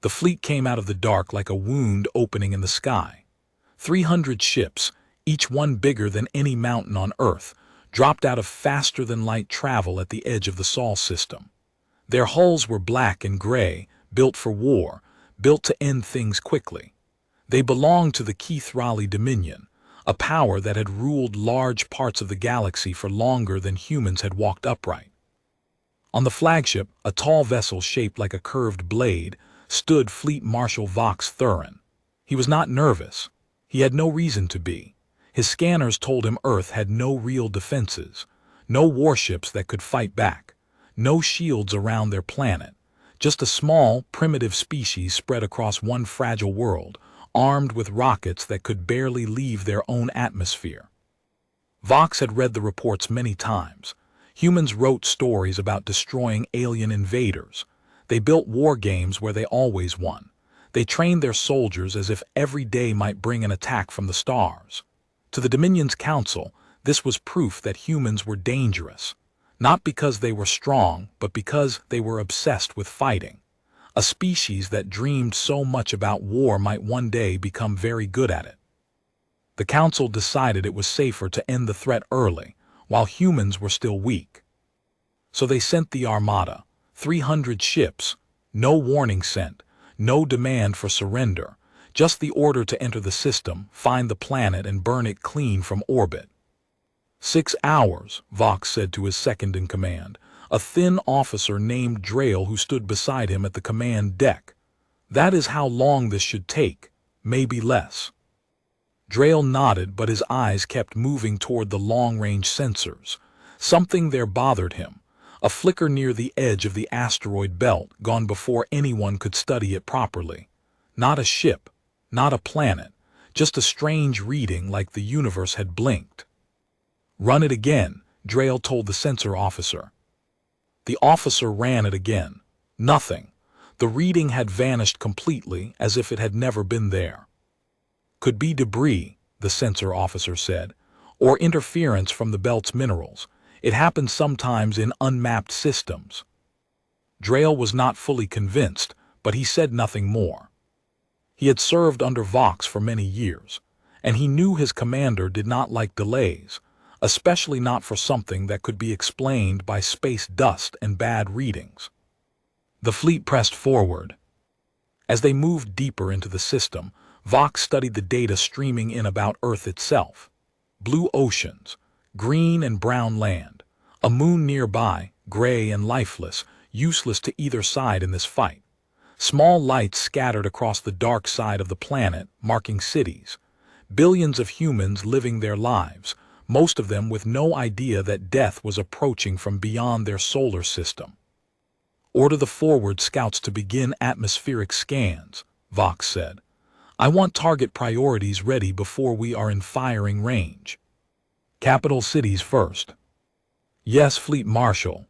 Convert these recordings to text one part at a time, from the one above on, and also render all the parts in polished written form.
The fleet came out of the dark like a wound opening in the sky. 300 ships, each one bigger than any mountain on Earth, dropped out of faster-than-light travel at the edge of the Sol system. Their hulls were black and gray, built for war, built to end things quickly. They belonged to the Keithrali Dominion, a power that had ruled large parts of the galaxy for longer than humans had walked upright. On the flagship, a tall vessel shaped like a curved blade, stood Fleet Marshal Vox Terran. He was not nervous. He had no reason to be. His scanners told him Earth had no real defenses, no warships that could fight back, no shields around their planet, just a small, primitive species spread across one fragile world, armed with rockets that could barely leave their own atmosphere. Vox had read the reports many times. Humans wrote stories about destroying alien invaders. They built war games where they always won. They trained their soldiers as if every day might bring an attack from the stars. To the Dominion's council, this was proof that humans were dangerous, not because they were strong, but because they were obsessed with fighting. A species that dreamed so much about war might one day become very good at it. The council decided it was safer to end the threat early, while humans were still weak. So they sent the Armada, 300 ships, no warning sent, no demand for surrender, just the order to enter the system, find the planet, and burn it clean from orbit. 6 hours, Vox said to his second-in-command, a thin officer named Drail who stood beside him at the command deck. That is how long this should take, maybe less. Drail nodded, but his eyes kept moving toward the long-range sensors. Something there bothered him, a flicker near the edge of the asteroid belt, gone before anyone could study it properly. Not a ship, not a planet, just a strange reading like the universe had blinked. "Run it again," Drail told the sensor officer. The officer ran it again. Nothing. The reading had vanished completely, as if it had never been there. "Could be debris," the sensor officer said, "or interference from the belt's minerals. It happens sometimes in unmapped systems." Drail was not fully convinced, but he said nothing more. He had served under Vox for many years, and he knew his commander did not like delays, especially not for something that could be explained by space dust and bad readings. The fleet pressed forward. As they moved deeper into the system, Vox studied the data streaming in about Earth itself. Blue oceans, green and brown land, a moon nearby, gray and lifeless, useless to either side in this fight. Small lights scattered across the dark side of the planet, marking cities. Billions of humans living their lives, most of them with no idea that death was approaching from beyond their solar system. "Order the forward scouts to begin atmospheric scans," Vox said. "I want target priorities ready before we are in firing range." "Capital cities first." "Yes, Fleet Marshal."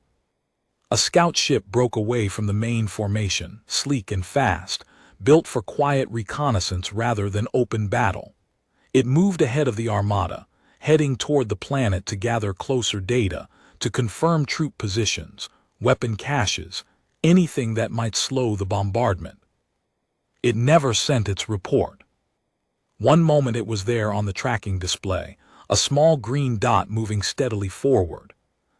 A scout ship broke away from the main formation, sleek and fast, built for quiet reconnaissance rather than open battle. It moved ahead of the Armada, heading toward the planet to gather closer data, to confirm troop positions, weapon caches, anything that might slow the bombardment. It never sent its report. One moment it was there on the tracking display, a small green dot moving steadily forward.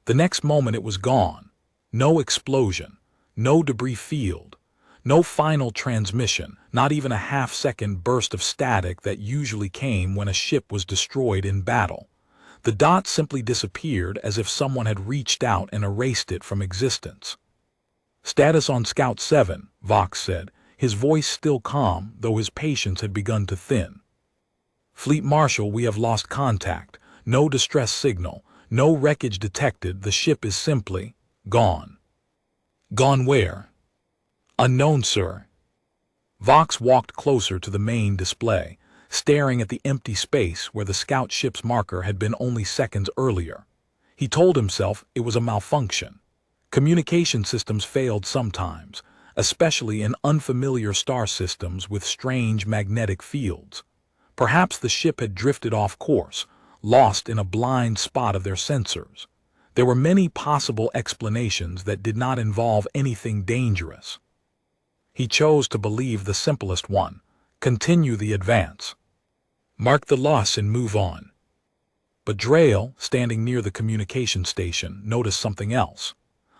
The next moment it was gone. No explosion, no debris field, no final transmission, not even a half-second burst of static that usually came when a ship was destroyed in battle. The dot simply disappeared as if someone had reached out and erased it from existence. "Status on Scout 7, Vox said, his voice still calm, though his patience had begun to thin. "Fleet Marshal, we have lost contact. No distress signal, no wreckage detected. The ship is simply gone." "Gone where?" "Unknown, sir." Vox walked closer to the main display, staring at the empty space where the scout ship's marker had been only seconds earlier. He told himself it was a malfunction. Communication systems failed sometimes, especially in unfamiliar star systems with strange magnetic fields. Perhaps the ship had drifted off course, lost in a blind spot of their sensors. There were many possible explanations that did not involve anything dangerous. He chose to believe the simplest one: continue the advance. Mark the loss and move on. But Drayle, standing near the communication station, noticed something else.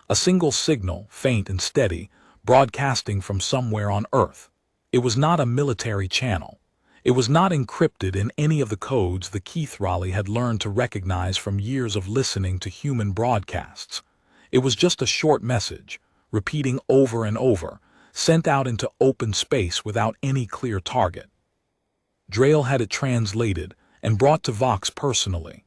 A single signal, faint and steady, broadcasting from somewhere on Earth. It was not a military channel. It was not encrypted in any of the codes the Keithrali had learned to recognize from years of listening to human broadcasts. It was just a short message, repeating over and over, sent out into open space without any clear target. Drayle had it translated and brought to Vox personally.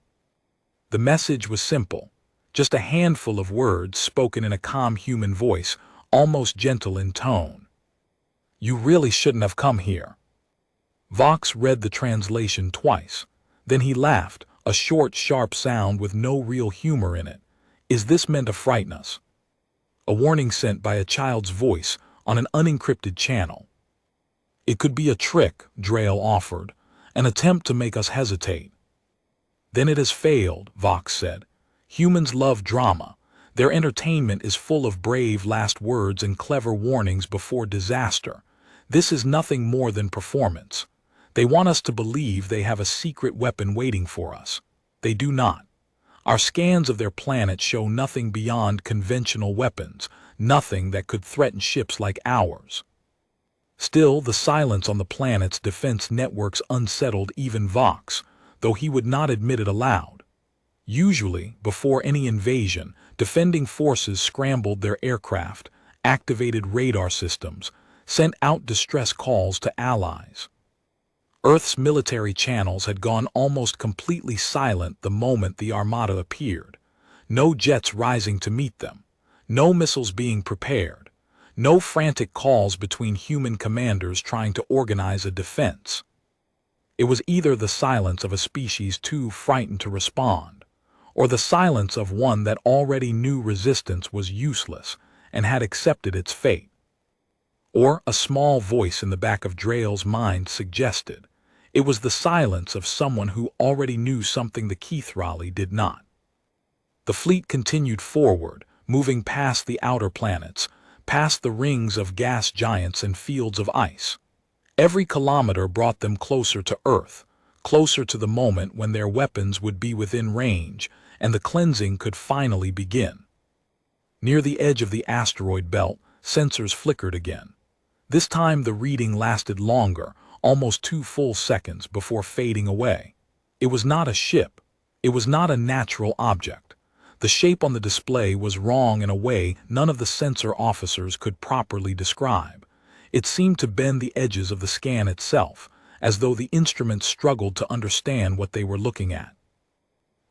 The message was simple, just a handful of words spoken in a calm human voice, almost gentle in tone. "You really shouldn't have come here." Vox read the translation twice. Then he laughed, a short, sharp sound with no real humor in it. Is this meant to frighten us? A warning sent by a child's voice on an unencrypted channel. It could be a trick, Drayle offered, an attempt to make us hesitate. Then it has failed, Vox said. Humans love drama. Their entertainment is full of brave last words and clever warnings before disaster. This is nothing more than performance. They want us to believe they have a secret weapon waiting for us. They do not. Our scans of their planet show nothing beyond conventional weapons, nothing that could threaten ships like ours. Still, the silence on the planet's defense networks unsettled even Vox, though he would not admit it aloud. Usually, before any invasion, defending forces scrambled their aircraft, activated radar systems, sent out distress calls to allies. Earth's military channels had gone almost completely silent the moment the Armada appeared. No jets rising to meet them, no missiles being prepared, no frantic calls between human commanders trying to organize a defense. It was either the silence of a species too frightened to respond, or the silence of one that already knew resistance was useless and had accepted its fate. Or a small voice in the back of Drayle's mind suggested. It was the silence of someone who already knew something the Keithrali did not. The fleet continued forward, moving past the outer planets, past the rings of gas giants and fields of ice. Every kilometer brought them closer to Earth, closer to the moment when their weapons would be within range and the cleansing could finally begin. Near the edge of the asteroid belt, sensors flickered again. This time the reading lasted longer, almost 2 full seconds before fading away. It was not a ship. It was not a natural object. The shape on the display was wrong in a way none of the sensor officers could properly describe. It seemed to bend the edges of the scan itself, as though the instruments struggled to understand what they were looking at.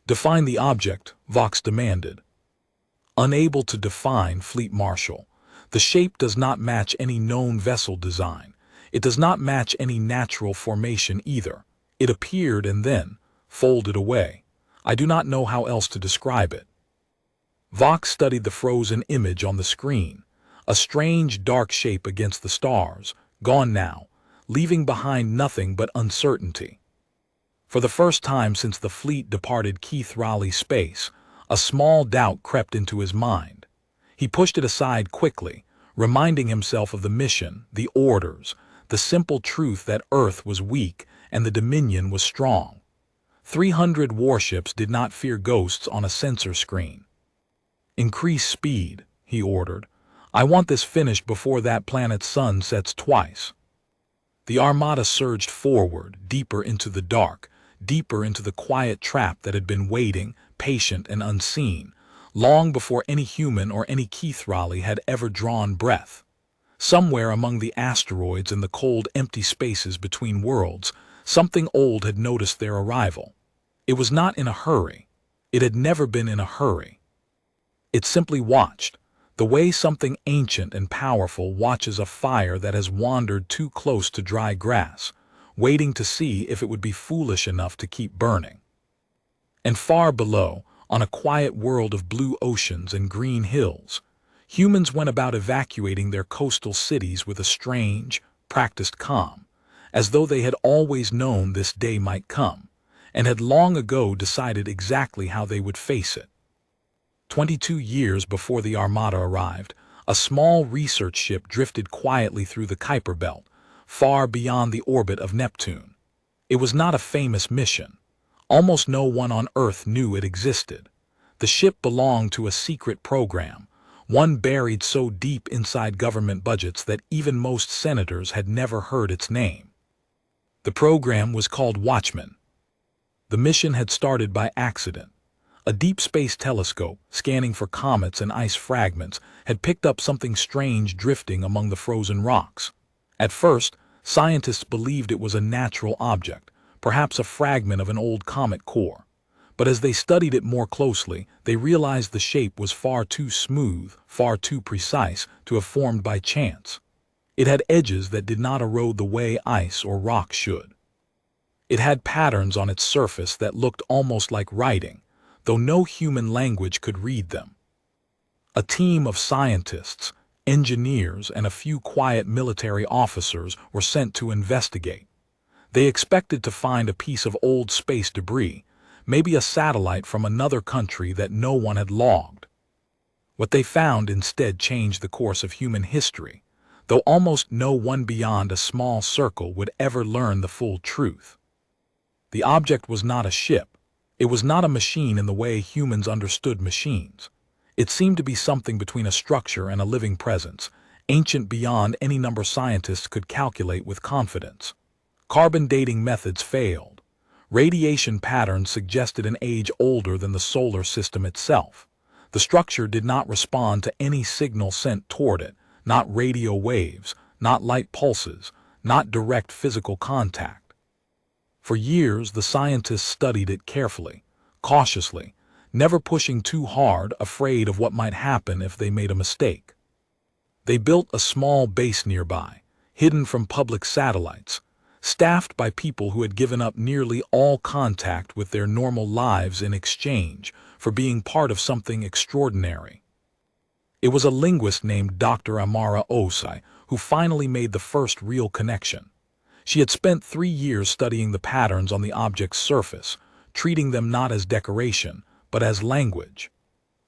Define the object, Vox demanded. Unable to define, Fleet Marshal. The shape does not match any known vessel design. It does not match any natural formation either. It appeared and then folded away. I do not know how else to describe it. Vox studied the frozen image on the screen, a strange dark shape against the stars, gone now, leaving behind nothing but uncertainty. For the first time since the fleet departed Keithrali space, a small doubt crept into his mind. He pushed it aside quickly, reminding himself of the mission, the orders, the simple truth that Earth was weak and the Dominion was strong. 300 warships did not fear ghosts on a sensor screen. Increase speed, he ordered. I want this finished before that planet's sun sets twice. The Armada surged forward, deeper into the dark, deeper into the quiet trap that had been waiting, patient and unseen, long before any human or any Keithrali had ever drawn breath. Somewhere among the asteroids and the cold, empty spaces between worlds, something old had noticed their arrival. It was not in a hurry. It had never been in a hurry. It simply watched, the way something ancient and powerful watches a fire that has wandered too close to dry grass, waiting to see if it would be foolish enough to keep burning. And far below, on a quiet world of blue oceans and green hills, humans went about evacuating their coastal cities with a strange, practiced calm, as though they had always known this day might come, and had long ago decided exactly how they would face it. 22 years before the Armada arrived, A small research ship drifted quietly through the Kuiper Belt, far beyond the orbit of Neptune. It was not a famous mission. Almost no one on Earth knew it existed. The ship belonged to a secret program, one buried so deep inside government budgets that even most senators had never heard its name. The program was called Watchman. The mission had started by accident. A deep space telescope, scanning for comets and ice fragments, had picked up something strange drifting among the frozen rocks. At first, scientists believed it was a natural object, perhaps a fragment of an old comet core. But as they studied it more closely, they realized the shape was far too smooth, far too precise to have formed by chance. It had edges that did not erode the way ice or rock should. It had patterns on its surface that looked almost like writing, though no human language could read them. A team of scientists, engineers, and a few quiet military officers were sent to investigate. They expected to find a piece of old space debris, maybe a satellite from another country that no one had logged. What they found instead changed the course of human history, though almost no one beyond a small circle would ever learn the full truth. The object was not a ship. It was not a machine in the way humans understood machines. It seemed to be something between a structure and a living presence, ancient beyond any number scientists could calculate with confidence. Carbon dating methods failed. Radiation patterns suggested an age older than the solar system itself. The structure did not respond to any signal sent toward it, not radio waves, not light pulses, not direct physical contact. For years, the scientists studied it carefully, cautiously, never pushing too hard, afraid of what might happen if they made a mistake. They built a small base nearby, hidden from public satellites, staffed by people who had given up nearly all contact with their normal lives in exchange for being part of something extraordinary. It was a linguist named Dr. Amara Osai who finally made the first real connection. She had spent 3 years studying the patterns on the object's surface, treating them not as decoration, but as language.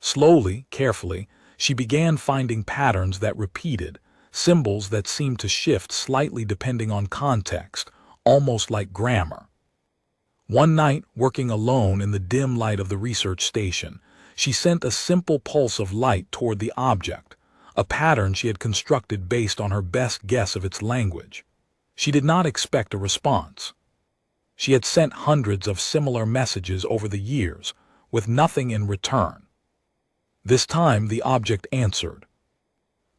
Slowly, carefully, she began finding patterns that repeated, symbols that seemed to shift slightly depending on context, almost like grammar. One night, working alone in the dim light of the research station, she sent a simple pulse of light toward the object, a pattern she had constructed based on her best guess of its language. She did not expect a response. She had sent hundreds of similar messages over the years, with nothing in return. This time the object answered.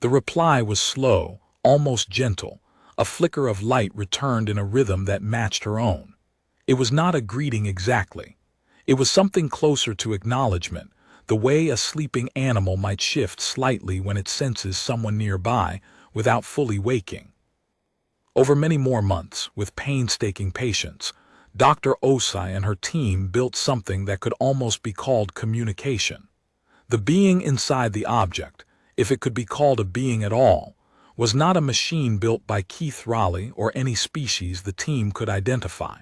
The reply was slow, almost gentle. A flicker of light returned in a rhythm that matched her own. It was not a greeting exactly. It was something closer to acknowledgement, the way a sleeping animal might shift slightly when it senses someone nearby without fully waking. Over many more months, with painstaking patience, Dr. Osai and her team built something that could almost be called communication. The being inside the object, if it could be called a being at all, was not a machine built by Keith Raleigh or any species the team could identify.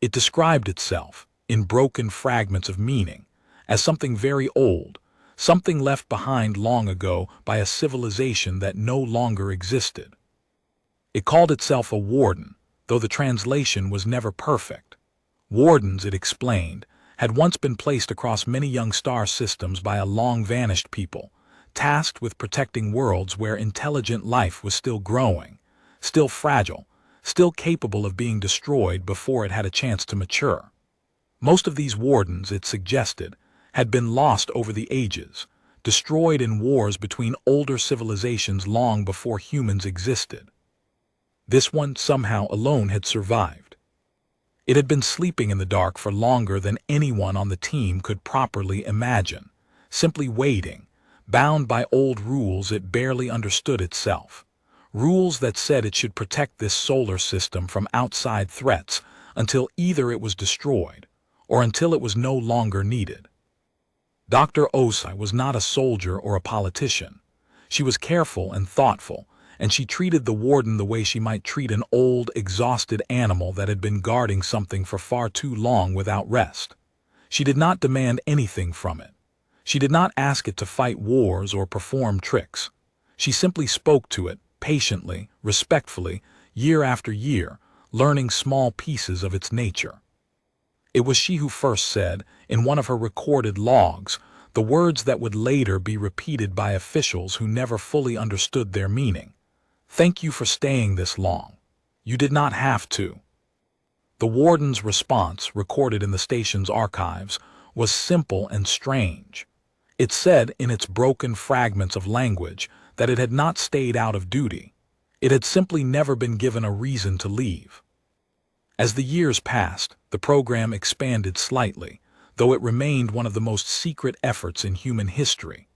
It described itself, in broken fragments of meaning, as something very old, something left behind long ago by a civilization that no longer existed. It called itself a warden, though the translation was never perfect. Wardens, it explained, had once been placed across many young star systems by a long-vanished people, tasked with protecting worlds where intelligent life was still growing, still fragile, still capable of being destroyed before it had a chance to mature. Most of these wardens, it suggested, had been lost over the ages, destroyed in wars between older civilizations long before humans existed. This one somehow alone had survived. It had been sleeping in the dark for longer than anyone on the team could properly imagine, simply waiting, bound by old rules it barely understood itself, rules that said it should protect this solar system from outside threats until either it was destroyed or until it was no longer needed. Dr. Osai was not a soldier or a politician. She was careful and thoughtful, and she treated the warden the way she might treat an old, exhausted animal that had been guarding something for far too long without rest. She did not demand anything from it. She did not ask it to fight wars or perform tricks. She simply spoke to it, patiently, respectfully, year after year, learning small pieces of its nature. It was she who first said, in one of her recorded logs, the words that would later be repeated by officials who never fully understood their meaning. "Thank you for staying this long. You did not have to." The warden's response, recorded in the station's archives, was simple and strange. It said in its broken fragments of language that it had not stayed out of duty. It had simply never been given a reason to leave. As the years passed, the program expanded slightly, though it remained one of the most secret efforts in human history.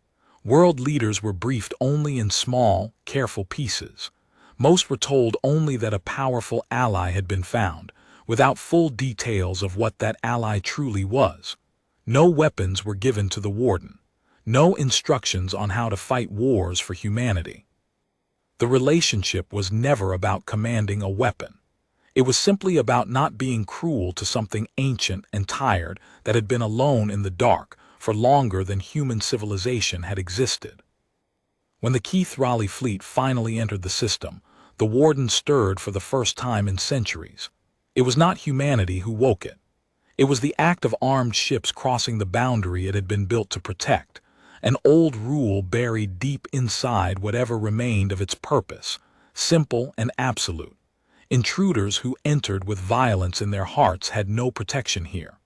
World leaders were briefed only in small, careful pieces. Most were told only that a powerful ally had been found, without full details of what that ally truly was. No weapons were given to the warden. No instructions on how to fight wars for humanity. The relationship was never about commanding a weapon. It was simply about not being cruel to something ancient and tired that had been alone in the dark for longer than human civilization had existed. When the Keith-Raleigh fleet finally entered the system, the warden stirred for the first time in centuries. It was not humanity who woke it. It was the act of armed ships crossing the boundary it had been built to protect, an old rule buried deep inside whatever remained of its purpose, simple and absolute. Intruders who entered with violence in their hearts had no protection here.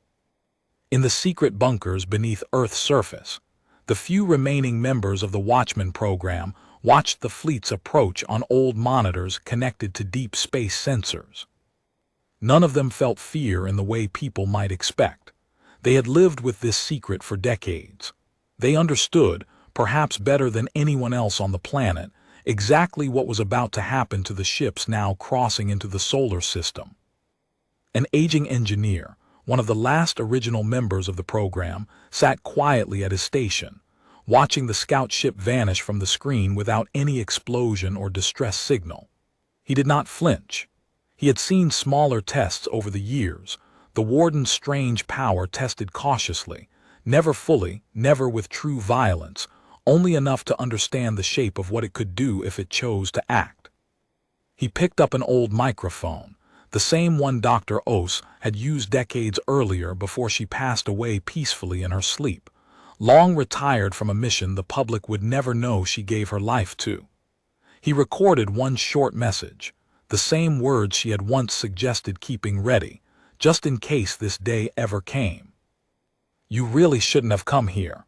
In the secret bunkers beneath Earth's surface, the few remaining members of the Watchman program watched the fleet's approach on old monitors connected to deep space sensors. None of them felt fear in the way people might expect. They had lived with this secret for decades. They understood, perhaps better than anyone else on the planet, exactly what was about to happen to the ships now crossing into the solar system. An aging engineer, one of the last original members of the program, sat quietly at his station, watching the scout ship vanish from the screen without any explosion or distress signal. He did not flinch. He had seen smaller tests over the years, the warden's strange power tested cautiously, never fully, never with true violence, only enough to understand the shape of what it could do if it chose to act. He picked up an old microphone, the same one Dr. Ose had used decades earlier before she passed away peacefully in her sleep, long retired from a mission the public would never know she gave her life to. He recorded one short message, the same words she had once suggested keeping ready, just in case this day ever came. "You really shouldn't have come here."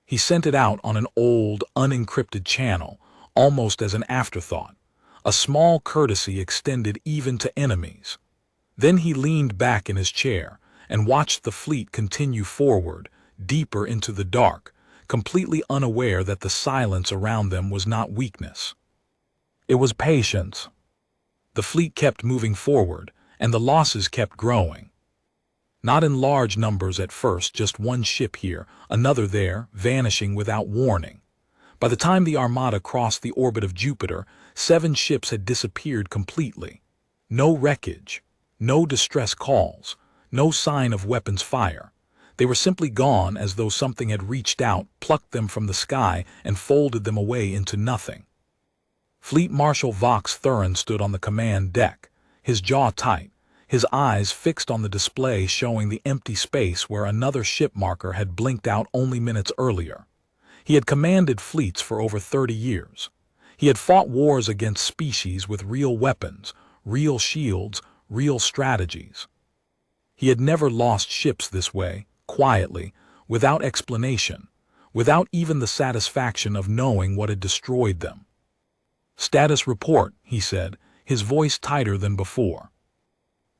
He sent it out on an old, unencrypted channel, almost as an afterthought, a small courtesy extended even to enemies. Then he leaned back in his chair and watched the fleet continue forward, deeper into the dark, completely unaware that the silence around them was not weakness. It was patience. The fleet kept moving forward, and the losses kept growing. Not in large numbers at first, just one ship here, another there, vanishing without warning. By the time the Armada crossed the orbit of Jupiter, 7 ships had disappeared completely. No wreckage, no distress calls, no sign of weapons fire. They were simply gone, as though something had reached out, plucked them from the sky, and folded them away into nothing. Fleet Marshal Vox Thurin stood on the command deck, his jaw tight, his eyes fixed on the display showing the empty space where another ship marker had blinked out only minutes earlier. He had commanded fleets for over 30 years. He had fought wars against species with real weapons, real shields, real strategies. He had never lost ships this way, quietly, without explanation, without even the satisfaction of knowing what had destroyed them. "Status report," he said, his voice tighter than before.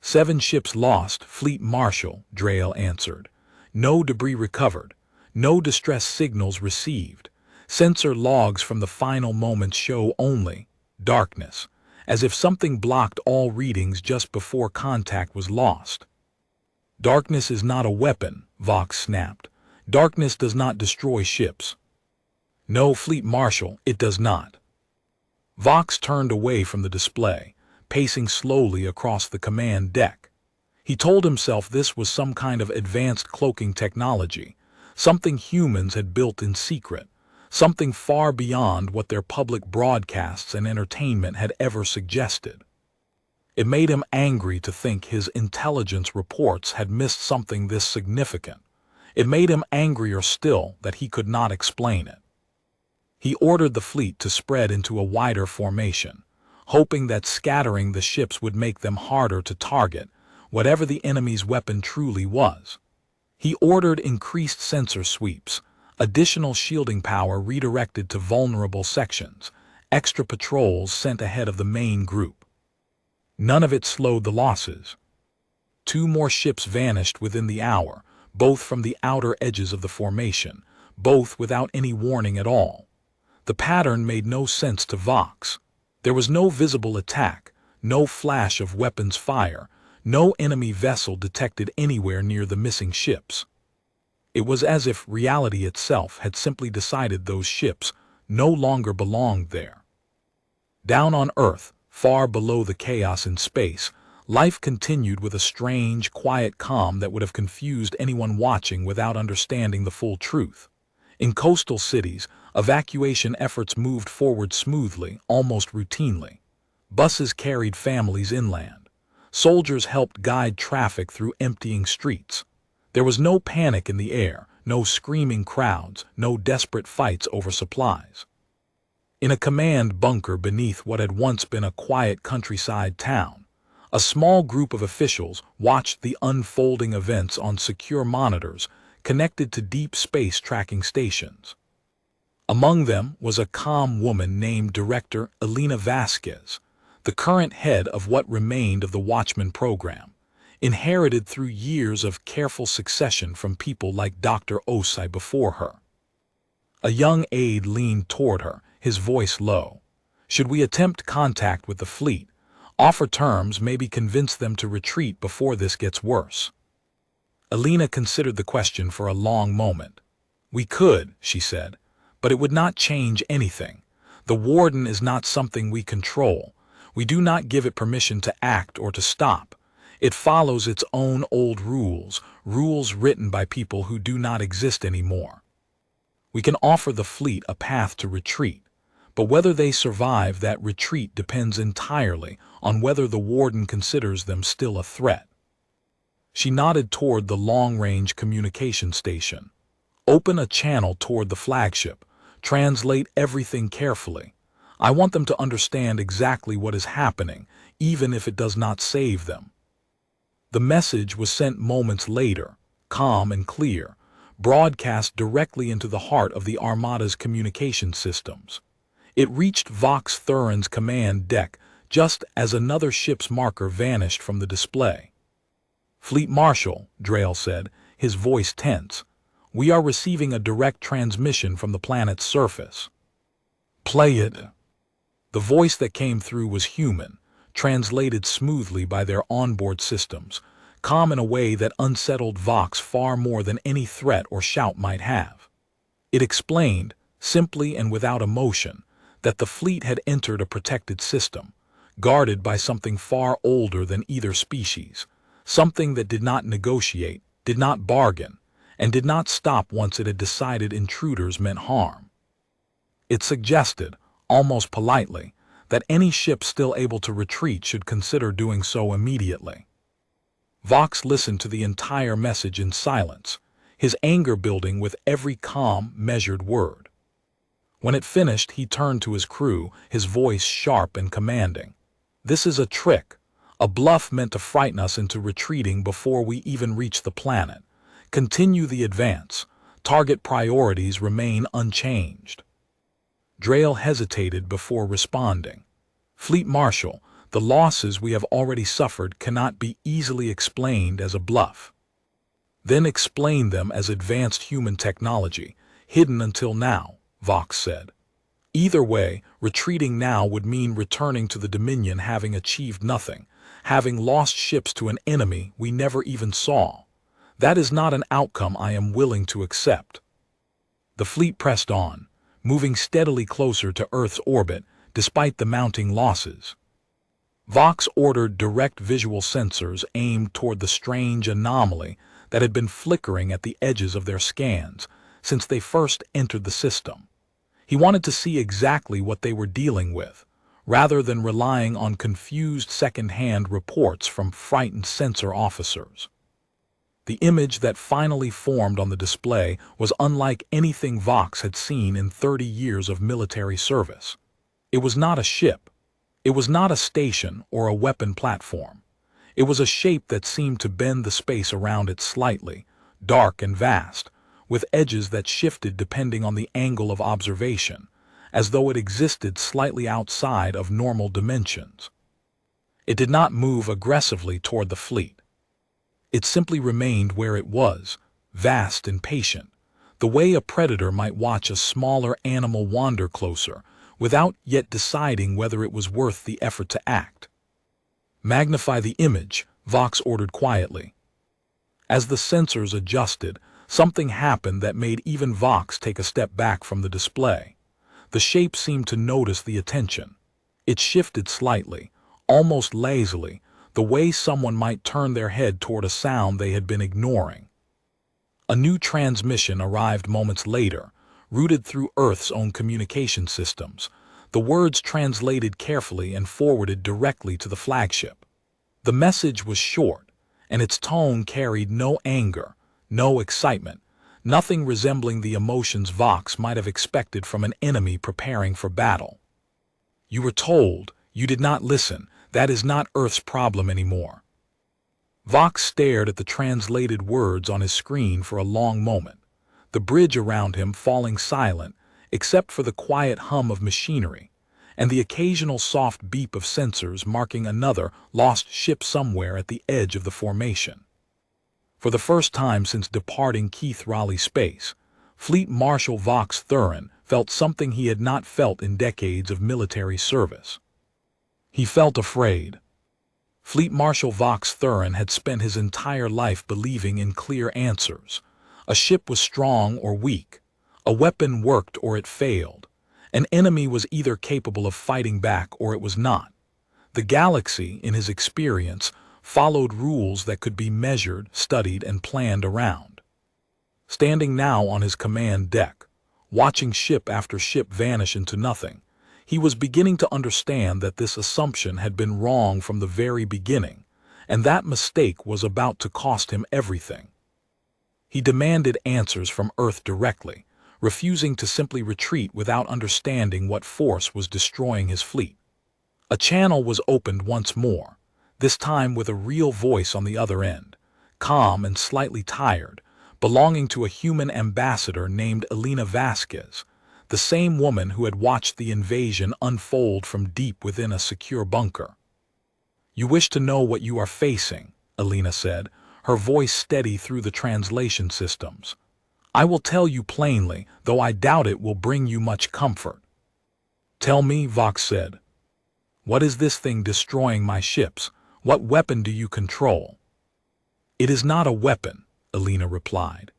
7 ships lost, Fleet Marshal, Drayle answered. No debris recovered. No distress signals received. Sensor logs from the final moments show only darkness, as if something blocked all readings just before contact was lost. "Darkness is not a weapon," Vox snapped. "Darkness does not destroy ships." "No, Fleet Marshal, it does not." Vox turned away from the display, pacing slowly across the command deck. He told himself this was some kind of advanced cloaking technology, something humans had built in secret, something far beyond what their public broadcasts and entertainment had ever suggested. It made him angry to think his intelligence reports had missed something this significant. It made him angrier still that he could not explain it. He ordered the fleet to spread into a wider formation, hoping that scattering the ships would make them harder to target, whatever the enemy's weapon truly was. He ordered increased sensor sweeps, additional shielding power redirected to vulnerable sections, extra patrols sent ahead of the main group. None of it slowed the losses. 2 more ships vanished within the hour, both from the outer edges of the formation, both without any warning at all. The pattern made no sense to Vox. There was no visible attack, no flash of weapons fire, no enemy vessel detected anywhere near the missing ships. It was as if reality itself had simply decided those ships no longer belonged there. Down on Earth, far below the chaos in space, life continued with a strange, quiet calm that would have confused anyone watching without understanding the full truth. In coastal cities, evacuation efforts moved forward smoothly, almost routinely. Buses carried families inland. Soldiers helped guide traffic through emptying streets. There was no panic in the air, no screaming crowds, no desperate fights over supplies. In a command bunker beneath what had once been a quiet countryside town, a small group of officials watched the unfolding events on secure monitors connected to deep space tracking stations. Among them was a calm woman named Director Elena Vasquez, the current head of what remained of the Watchman program, inherited through years of careful succession from people like Dr. Osai before her. A young aide leaned toward her, his voice low. Should we attempt contact with the fleet, offer terms, maybe convince them to retreat before this gets worse? Elena considered the question for a long moment. We could, she said, but it would not change anything. The warden is not something we control. We do not give it permission to act or to stop. It follows its own old rules, rules written by people who do not exist anymore. We can offer the fleet a path to retreat, but whether they survive that retreat depends entirely on whether the warden considers them still a threat. She nodded toward the long-range communication station. Open a channel toward the flagship. Translate everything carefully. I want them to understand exactly what is happening, even if it does not save them. The message was sent moments later, calm and clear, broadcast directly into the heart of the Armada's communication systems. It reached Vox Thurin's command deck just as another ship's marker vanished from the display. Fleet Marshal, Drail said, his voice tense, we are receiving a direct transmission from the planet's surface. Play it. The voice that came through was human, translated smoothly by their onboard systems, calm in a way that unsettled Vox far more than any threat or shout might have. It explained, simply and without emotion, that the fleet had entered a protected system, guarded by something far older than either species, something that did not negotiate, did not bargain, and did not stop once it had decided intruders meant harm. It suggested, almost politely, that any ship still able to retreat should consider doing so immediately. Vox listened to the entire message in silence, his anger building with every calm, measured word. When it finished, he turned to his crew, his voice sharp and commanding. This is a trick, a bluff meant to frighten us into retreating before we even reach the planet. Continue the advance. Target priorities remain unchanged. Drail hesitated before responding. Fleet Marshal, the losses we have already suffered cannot be easily explained as a bluff. Then explain them as advanced human technology, hidden until now, Vox said. Either way, retreating now would mean returning to the Dominion having achieved nothing, having lost ships to an enemy we never even saw. That is not an outcome I am willing to accept. The fleet pressed on, moving steadily closer to Earth's orbit despite the mounting losses. Vox ordered direct visual sensors aimed toward the strange anomaly that had been flickering at the edges of their scans since they first entered the system. He wanted to see exactly what they were dealing with, rather than relying on confused second-hand reports from frightened sensor officers. The image that finally formed on the display was unlike anything Vox had seen in 30 years of military service. It was not a ship. It was not a station or a weapon platform. It was a shape that seemed to bend the space around it slightly, dark and vast, with edges that shifted depending on the angle of observation, as though it existed slightly outside of normal dimensions. It did not move aggressively toward the fleet. It simply remained where it was, vast and patient, the way a predator might watch a smaller animal wander closer, without yet deciding whether it was worth the effort to act. "Magnify the image," Vox ordered quietly. As the sensors adjusted, something happened that made even Vox take a step back from the display. The shape seemed to notice the attention. It shifted slightly, almost lazily, the way someone might turn their head toward a sound they had been ignoring. A new transmission arrived moments later, routed through Earth's own communication systems, the words translated carefully and forwarded directly to the flagship. The message was short, and its tone carried no anger, no excitement, nothing resembling the emotions Vox might have expected from an enemy preparing for battle. "You were told, you did not listen. That is not Earth's problem anymore." Vox stared at the translated words on his screen for a long moment, the bridge around him falling silent except for the quiet hum of machinery and the occasional soft beep of sensors marking another lost ship somewhere at the edge of the formation. For the first time since departing Keith Raleigh space, Fleet Marshal Vox Terran felt something he had not felt in decades of military service. He felt afraid. Fleet Marshal Vox Terran had spent his entire life believing in clear answers. A ship was strong or weak. A weapon worked or it failed. An enemy was either capable of fighting back or it was not. The galaxy, in his experience, followed rules that could be measured, studied, and planned around. Standing now on his command deck, watching ship after ship vanish into nothing, he was beginning to understand that this assumption had been wrong from the very beginning, and that mistake was about to cost him everything. He demanded answers from Earth directly, refusing to simply retreat without understanding what force was destroying his fleet. A channel was opened once more, this time with a real voice on the other end, calm and slightly tired, belonging to a human ambassador named Elena Vasquez, the same woman who had watched the invasion unfold from deep within a secure bunker. "You wish to know what you are facing," Elena said, her voice steady through the translation systems. "I will tell you plainly, though I doubt it will bring you much comfort." "Tell me," Vox said. "What is this thing destroying my ships? What weapon do you control?" "It is not a weapon," Elena replied.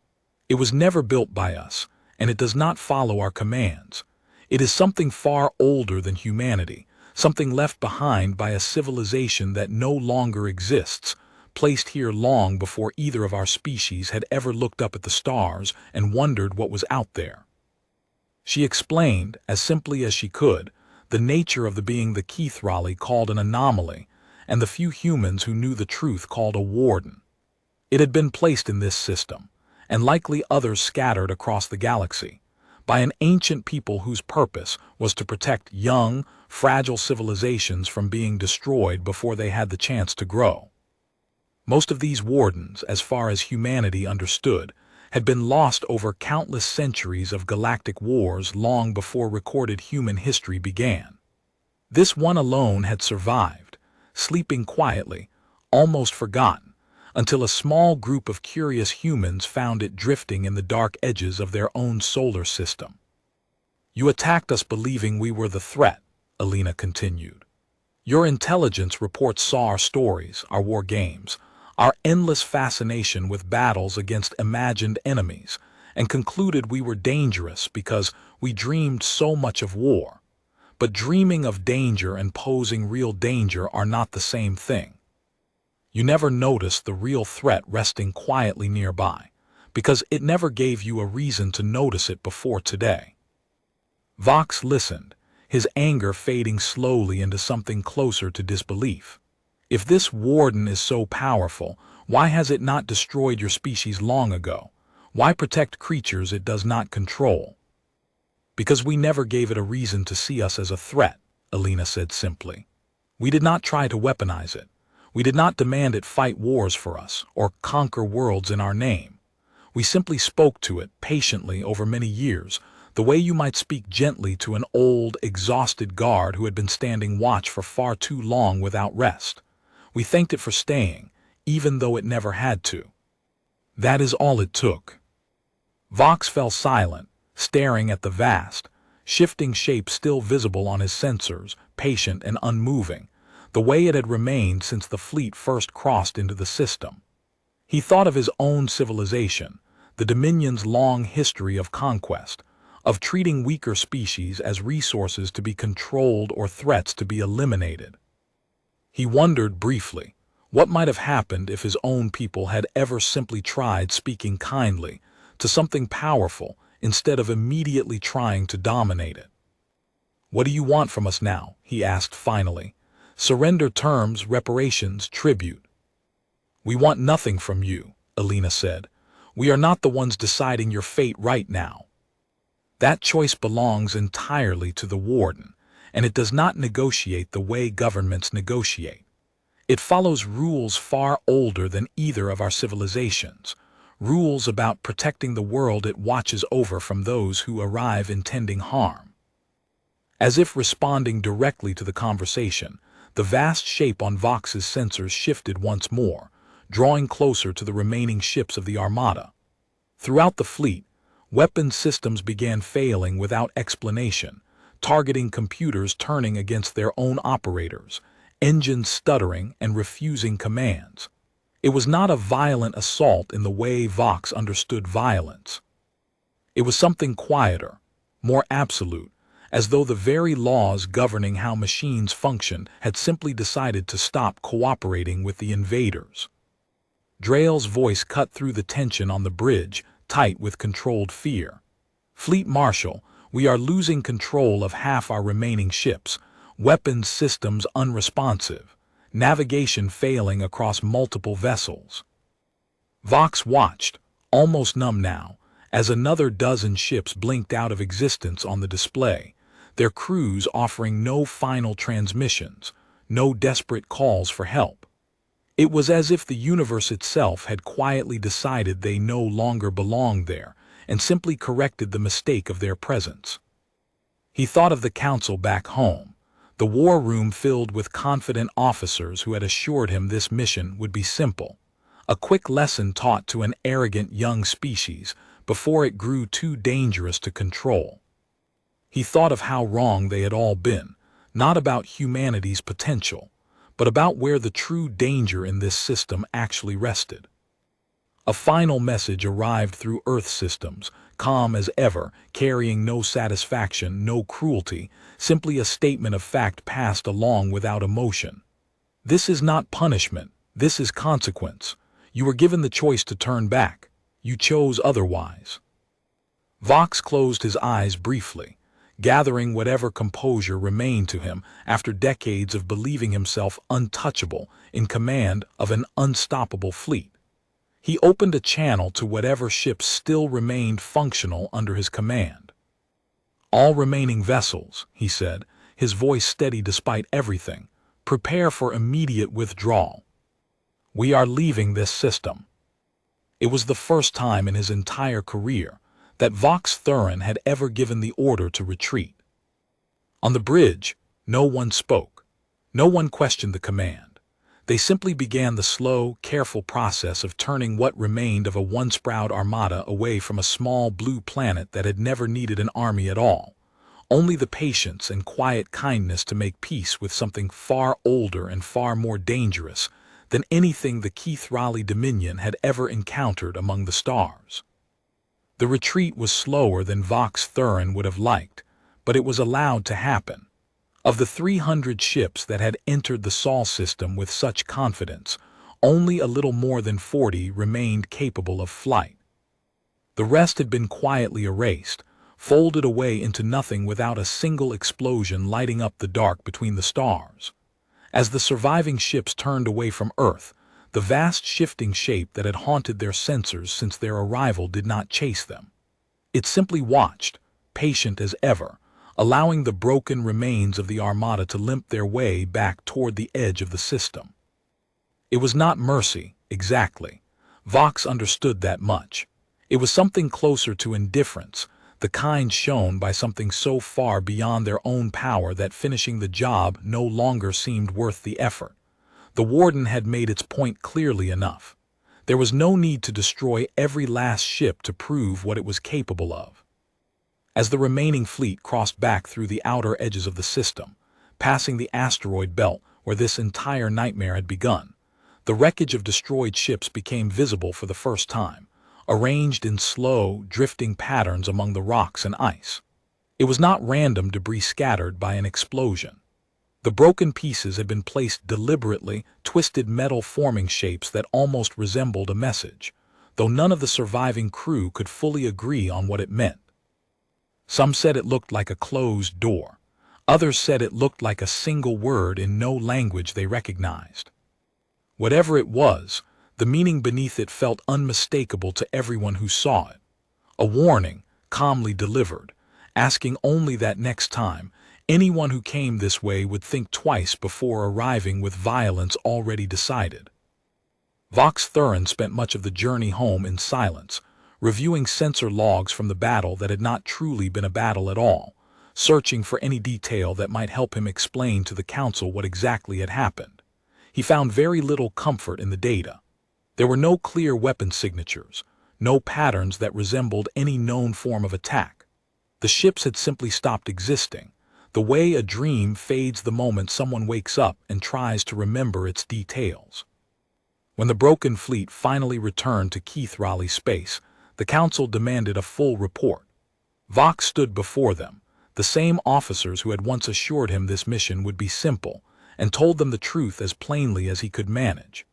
"It was never built by us, and it does not follow our commands. It is something far older than humanity, something left behind by a civilization that no longer exists, placed here long before either of our species had ever looked up at the stars and wondered what was out there." She explained, as simply as she could, the nature of the being the Keith Raleigh called an anomaly, and the few humans who knew the truth called a warden. It had been placed in this system, and likely others scattered across the galaxy, by an ancient people whose purpose was to protect young, fragile civilizations from being destroyed before they had the chance to grow. Most of these wardens, as far as humanity understood, had been lost over countless centuries of galactic wars long before recorded human history began. This one alone had survived, sleeping quietly, almost forgotten, until a small group of curious humans found it drifting in the dark edges of their own solar system. "You attacked us believing we were the threat," Elena continued. "Your intelligence reports saw our stories, our war games, our endless fascination with battles against imagined enemies, and concluded we were dangerous because we dreamed so much of war. But dreaming of danger and posing real danger are not the same thing. You never noticed the real threat resting quietly nearby, because it never gave you a reason to notice it before today. Vox listened, his anger fading slowly into something closer to disbelief. If this warden is so powerful, why has it not destroyed your species long ago? Why protect creatures it does not control? Because we never gave it a reason to see us as a threat, Alina said simply. We did not try to weaponize it. We did not demand it fight wars for us or conquer worlds in our name. We simply spoke to it patiently over many years, the way you might speak gently to an old, exhausted guard who had been standing watch for far too long without rest. We thanked it for staying, even though it never had to. That is all it took. Vox fell silent, staring at the vast, shifting shape still visible on his sensors, patient and unmoving, the way it had remained since the fleet first crossed into the system. He thought of his own civilization, the Dominion's long history of conquest, of treating weaker species as resources to be controlled or threats to be eliminated. He wondered briefly, what might have happened if his own people had ever simply tried speaking kindly to something powerful instead of immediately trying to dominate it. What do you want from us now? He asked finally. Surrender terms, reparations, tribute. We want nothing from you, Alina said. We are not the ones deciding your fate right now. That choice belongs entirely to the warden, and it does not negotiate the way governments negotiate. It follows rules far older than either of our civilizations, rules about protecting the world it watches over from those who arrive intending harm. As if responding directly to the conversation, the vast shape on Vox's sensors shifted once more, drawing closer to the remaining ships of the Armada. Throughout the fleet, weapons systems began failing without explanation, targeting computers turning against their own operators, engines stuttering and refusing commands. It was not a violent assault in the way Vox understood violence. It was something quieter, more absolute, as though the very laws governing how machines functioned had simply decided to stop cooperating with the invaders. Drail's voice cut through the tension on the bridge, tight with controlled fear. Fleet Marshal, we are losing control of half our remaining ships, weapons systems unresponsive, navigation failing across multiple vessels. Vox watched, almost numb now, as another dozen ships blinked out of existence on the display, their crews offering no final transmissions, no desperate calls for help. It was as if the universe itself had quietly decided they no longer belonged there and simply corrected the mistake of their presence. He thought of the council back home, the war room filled with confident officers who had assured him this mission would be simple, a quick lesson taught to an arrogant young species before it grew too dangerous to control. He thought of how wrong they had all been, not about humanity's potential, but about where the true danger in this system actually rested. A final message arrived through Earth systems, calm as ever, carrying no satisfaction, no cruelty, simply a statement of fact passed along without emotion. This is not punishment, this is consequence. You were given the choice to turn back. You chose otherwise. Vox closed his eyes briefly, gathering whatever composure remained to him after decades of believing himself untouchable in command of an unstoppable fleet. He opened a channel to whatever ships still remained functional under his command. All remaining vessels, he said, his voice steady despite everything, prepare for immediate withdrawal. We are leaving this system. It was the first time in his entire career that Vox Terran had ever given the order to retreat. On the bridge, no one spoke. No one questioned the command. They simply began the slow, careful process of turning what remained of a once-proud armada away from a small blue planet that had never needed an army at all. Only the patience and quiet kindness to make peace with something far older and far more dangerous than anything the Keithrali Dominion had ever encountered among the stars. The retreat was slower than Vox Terran would have liked, but it was allowed to happen. Of the 300 ships that had entered the Sol system with such confidence, Only a little more than 40 remained capable of flight. The rest had been quietly erased, folded away into nothing without a single explosion lighting up the dark between the stars. As the surviving ships turned away from Earth, the vast shifting shape that had haunted their sensors since their arrival did not chase them. It simply watched, patient as ever, allowing the broken remains of the Armada to limp their way back toward the edge of the system. It was not mercy, exactly. Vox understood that much. It was something closer to indifference, the kind shown by something so far beyond their own power that finishing the job no longer seemed worth the effort. The Warden had made its point clearly enough. There was no need to destroy every last ship to prove what it was capable of. As the remaining fleet crossed back through the outer edges of the system, passing the asteroid belt where this entire nightmare had begun, the wreckage of destroyed ships became visible for the first time, arranged in slow, drifting patterns among the rocks and ice. It was not random debris scattered by an explosion. The broken pieces had been placed deliberately, twisted metal forming shapes that almost resembled a message, though none of the surviving crew could fully agree on what it meant. Some said it looked like a closed door. Others said it looked like a single word in no language they recognized. Whatever it was, the meaning beneath it felt unmistakable to everyone who saw it. A warning, calmly delivered, asking only that next time, anyone who came this way would think twice before arriving with violence already decided. Vox Thurin spent much of the journey home in silence, reviewing sensor logs from the battle that had not truly been a battle at all, searching for any detail that might help him explain to the Council what exactly had happened. He found very little comfort in the data. There were no clear weapon signatures, no patterns that resembled any known form of attack. The ships had simply stopped existing, the way a dream fades the moment someone wakes up and tries to remember its details. When the broken fleet finally returned to Keith Raleigh space, the Council demanded a full report. Vox stood before them, the same officers who had once assured him this mission would be simple, and told them the truth as plainly as he could manage.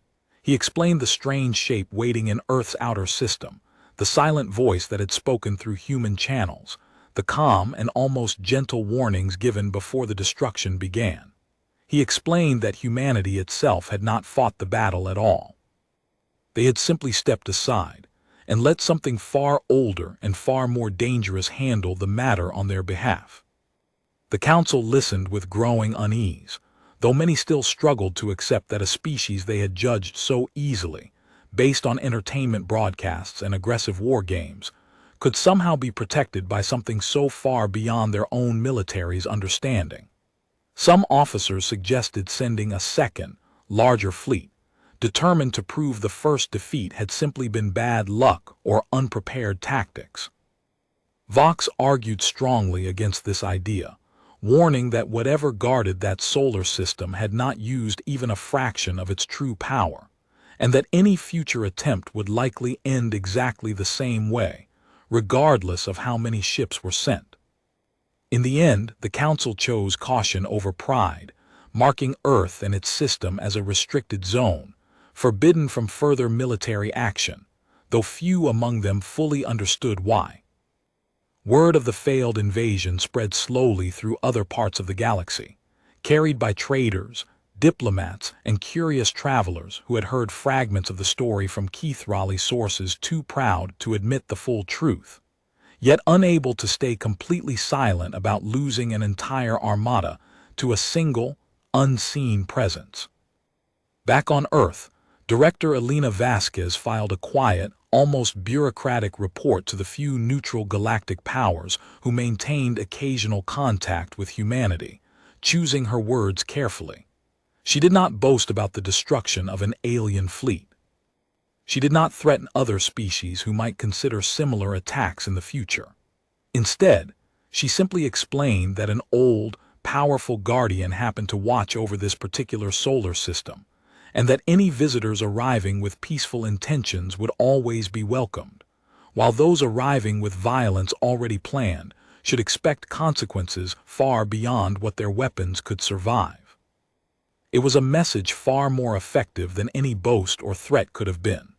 He explained the strange shape waiting in Earth's outer system, the silent voice that had spoken through human channels, the calm and almost gentle warnings given before the destruction began. He explained that humanity itself had not fought the battle at all. They had simply stepped aside and let something far older and far more dangerous handle the matter on their behalf. The Council listened with growing unease, though many still struggled to accept that a species they had judged so easily, based on entertainment broadcasts and aggressive war games, could somehow be protected by something so far beyond their own military's understanding. Some officers suggested sending a second, larger fleet, determined to prove the first defeat had simply been bad luck or unprepared tactics. Vox argued strongly against this idea, warning that whatever guarded that solar system had not used even a fraction of its true power, and that any future attempt would likely end exactly the same way, regardless of how many ships were sent. In the end, the Council chose caution over pride, marking Earth and its system as a restricted zone, forbidden from further military action, though few among them fully understood why. Word of the failed invasion spread slowly through other parts of the galaxy, carried by traders, diplomats, and curious travelers who had heard fragments of the story from Keith Raleigh sources too proud to admit the full truth, yet unable to stay completely silent about losing an entire armada to a single, unseen presence. Back on Earth, Director Elena Vasquez filed a quiet, almost bureaucratic report to the few neutral galactic powers who maintained occasional contact with humanity, choosing her words carefully. She did not boast about the destruction of an alien fleet. She did not threaten other species who might consider similar attacks in the future. Instead, she simply explained that an old, powerful guardian happened to watch over this particular solar system, and that any visitors arriving with peaceful intentions would always be welcomed, while those arriving with violence already planned should expect consequences far beyond what their weapons could survive. It was a message far more effective than any boast or threat could have been.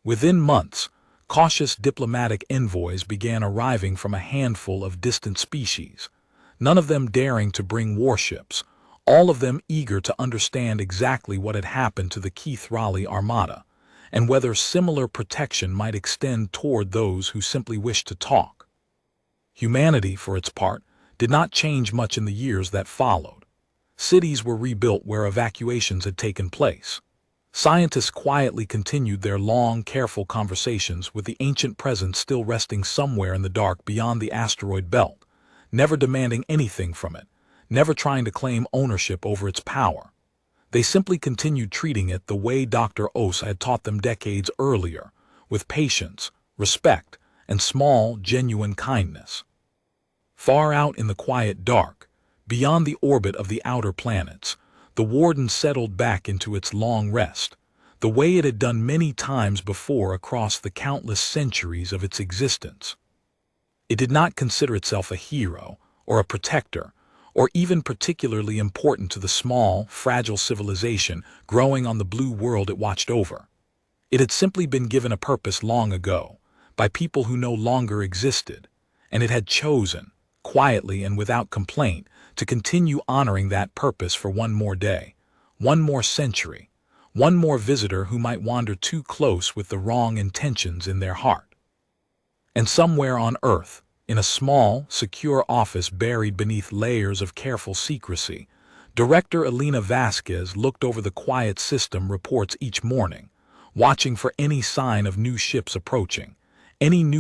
Within months, cautious diplomatic envoys began arriving from a handful of distant species, none of them daring to bring warships, all of them eager to understand exactly what had happened to the Keithrali armada, and whether similar protection might extend toward those who simply wished to talk. Humanity, for its part, did not change much in the years that followed. Cities were rebuilt where evacuations had taken place. Scientists quietly continued their long, careful conversations with the ancient presence still resting somewhere in the dark beyond the asteroid belt, never demanding anything from it, never trying to claim ownership over its power. They simply continued treating it the way Dr. Oz had taught them decades earlier, with patience, respect, and small, genuine kindness. Far out in the quiet dark, beyond the orbit of the outer planets, the Warden settled back into its long rest, the way it had done many times before across the countless centuries of its existence. It did not consider itself a hero, or a protector, or even particularly important to the small, fragile civilization growing on the blue world it watched over. It had simply been given a purpose long ago, by people who no longer existed, and it had chosen, quietly and without complaint, to continue honoring that purpose for one more day, one more century, one more visitor who might wander too close with the wrong intentions in their heart. And somewhere on Earth, in a small, secure office buried beneath layers of careful secrecy, Director Elena Vasquez looked over the quiet system reports each morning, watching for any sign of new ships approaching, any new